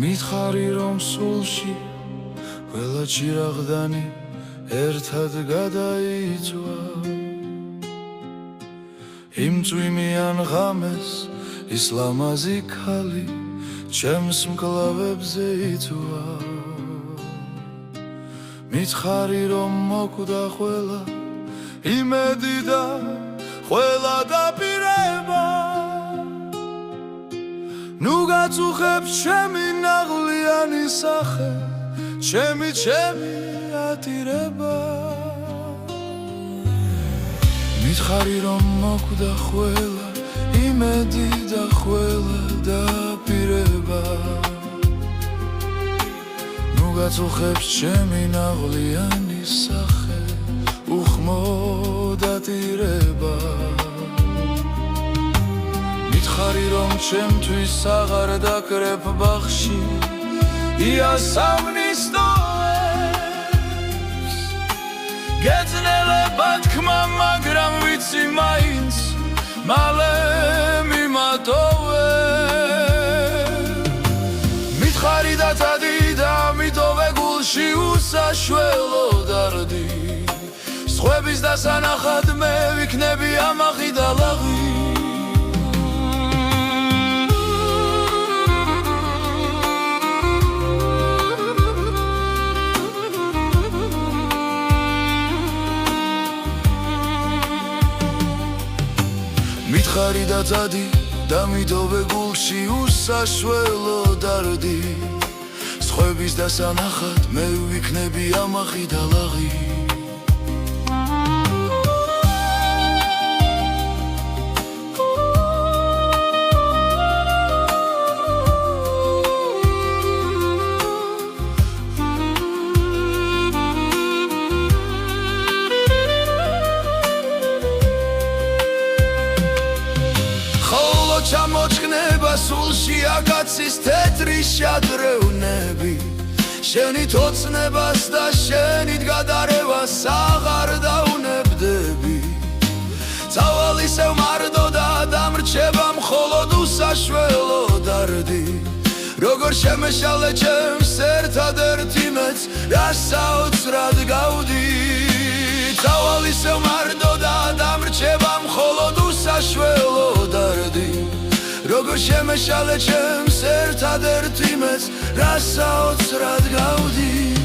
მითხარი რომ სულში ყველა ჭირაღდანი ერთად გადაიწვა იმ წვიმიან ღამეს ის ლამაზი ქალი ჩემს მკლავებზე იწვა მითხარი რომ მოკვდა ყველა იმედი და ყველა დაპირება ნუ გაწუხებს ჩემი ნაღლიანი სახე ჩემი ატირება მითხარი რომ მოკვდა ყველა იმედი და ყველა დაპირება ნუ გაწუხებს ჩემი ნაღლიანი სახე უხმოდ ატირება მითხარი რომ ჩემთვის აღარ დაკრებ ბაღში იასავნის ტოვებს გეძნელება თქმა მაგრამ ვიცი მაინც მალე მიმატოვებ მითხარი და წადი და მიტოვე გულში უსაშველო დარდი სხვების დასანახად მე ვიქნები ამაღი და ლაღი მითხარი და წადი და მიტოვე გულში უსაშველო დარდი სხვების დასანახად მე ვიქნები ამაღი და ლაღი ჩამოჩქნება სულში აკაცის თეთრი შადრევნები შენით ოცნებას და შენით გადარევას აღარ დაუნებდები წავალისევ მარდო და დამრჩება მხოლოდ უსაშველო დარდი როგორ შემეშალე ჩემს ერთადერთი მეც რა საოცრად გავდი წავალისევ მარდო და დამრჩება მხოლოდ უსაშველო დარდი როგორ შემეშალე ჩემს ერთადერთი მეც რა საოცრად გავდი